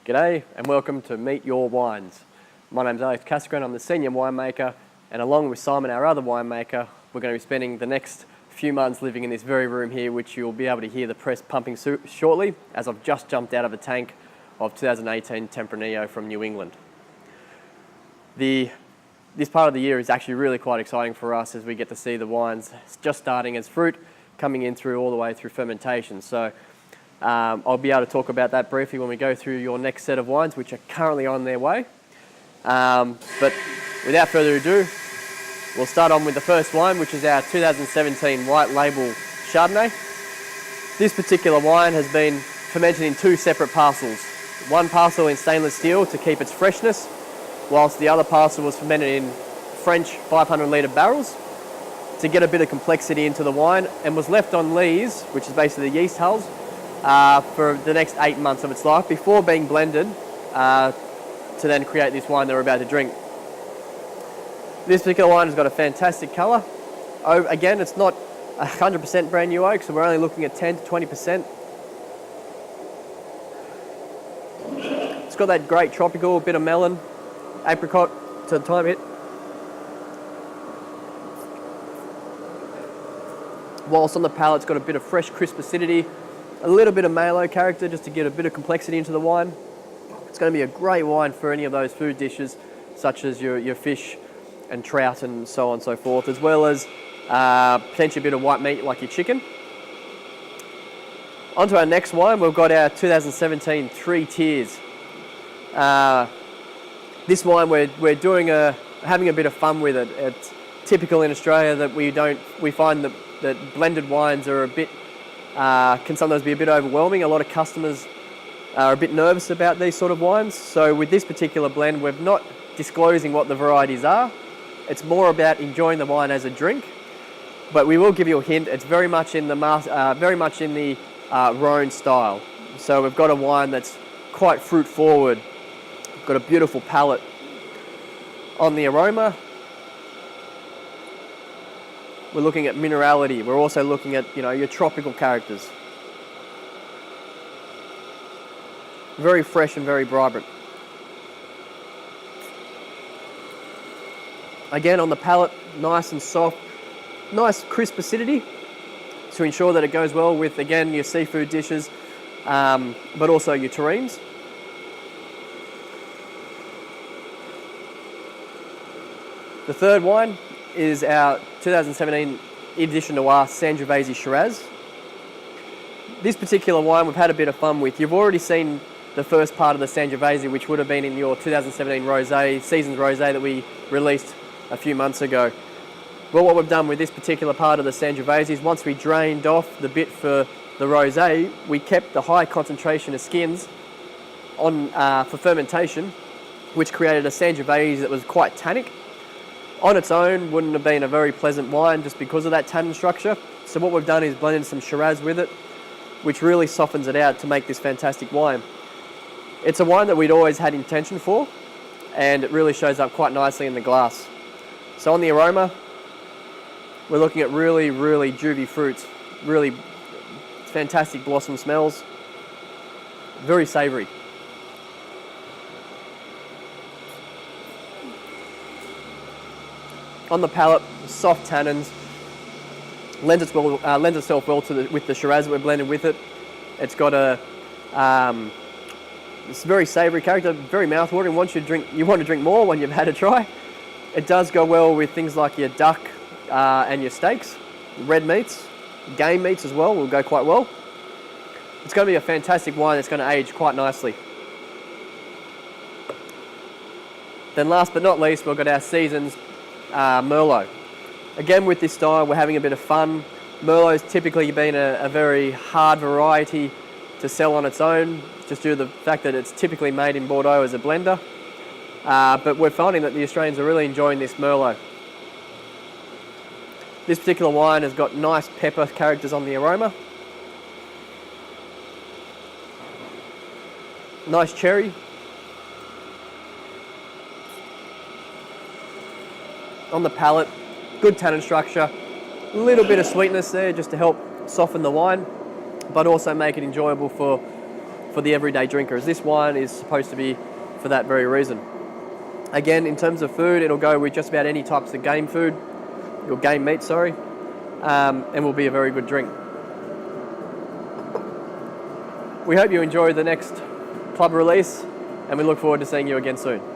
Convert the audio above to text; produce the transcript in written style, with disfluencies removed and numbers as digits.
G'day and welcome to Meet Your Wines. My name's Cassegrain, I'm the senior winemaker, and along with Simon, our other winemaker, we're going to be spending the next few months living in this very room here, which you'll be able to hear the press pumping shortly, as I've just jumped out of a tank of 2018 Tempranillo from New England. This part of the year is actually really quite exciting for us as we get to see the wines just starting as fruit, coming in through all the way through fermentation. So I'll be able to talk about that briefly when we go through your next set of wines, which are currently on their way. But without further ado, we'll start on with the first wine, which is our 2017 White Label Chardonnay. This particular wine has been fermented in two separate parcels. One parcel in stainless steel to keep its freshness, whilst the other parcel was fermented in French 500 litre barrels to get a bit of complexity into the wine, and was left on lees, which is basically the yeast hulls, for the next 8 months of its life before being blended to then create this wine that we're about to drink. This particular wine has got a fantastic colour. Again, it's not 100% brand new oak, so we're only looking at 10 to 20%. It's got that great tropical, bit of melon, apricot to the time bit. Whilst on the palate, it's got a bit of fresh, crisp acidity, a little bit of malo character just to get a bit of complexity into the wine. It's going to be a great wine for any of those food dishes, such as your fish and trout and so on and so forth, as well as potentially a bit of white meat like your chicken. On to our next wine, we've got our 2017 Three Tiers. This wine we're having a bit of fun with it. It's typical in Australia that we find that blended wines are can sometimes be a bit overwhelming. A lot of customers are a bit nervous about these sort of wines. So with this particular blend, we're not disclosing what the varieties are. It's more about enjoying the wine as a drink. But we will give you a hint. It's very much in the Rhone style. So we've got a wine that's quite fruit forward. We've got a beautiful palate. On the aroma, we're looking at minerality. We're also looking at your tropical characters. Very fresh and very vibrant. Again, on the palate, nice and soft, nice crisp acidity to ensure that it goes well with, again, your seafood dishes, but also your terrines. The third wine is our 2017 Edition Noir Sangiovese Shiraz. This particular wine we've had a bit of fun with. You've already seen the first part of the Sangiovese, which would have been in your 2017 Rosé, Seasons Rosé that we released a few months ago. Well, what we've done with this particular part of the Sangiovese is once we drained off the bit for the Rosé, we kept the high concentration of skins on for fermentation, which created a Sangiovese that was quite tannic. On its own, wouldn't have been a very pleasant wine just because of that tannin structure. So what we've done is blended some Shiraz with it, which really softens it out to make this fantastic wine. It's a wine that we'd always had intention for, and it really shows up quite nicely in the glass. So on the aroma, we're looking at really, really juvie fruits, really fantastic blossom smells, very savoury. On the palate, soft tannins, lends itself well with the Shiraz that we're blended with it. It's got it's very savoury character, very mouthwatering. You want to drink more when you've had a try. It does go well with things like your duck and your steaks, red meats, game meats as well will go quite well. It's going to be a fantastic wine that's going to age quite nicely. Then last but not least, we've got our Seasons Merlot. Again, with this style, we're having a bit of fun. Merlot's typically been a very hard variety to sell on its own, just due to the fact that it's typically made in Bordeaux as a blender. But we're finding that the Australians are really enjoying this Merlot. This particular wine has got nice pepper characters on the aroma. Nice cherry. On the palate, good tannin structure, a little bit of sweetness there just to help soften the wine, but also make it enjoyable for for the everyday drinker, as this wine is supposed to be for that very reason. Again, in terms of food, it'll go with just about any types of game food, or game meat, sorry, and will be a very good drink. We hope you enjoy the next club release, and we look forward to seeing you again soon.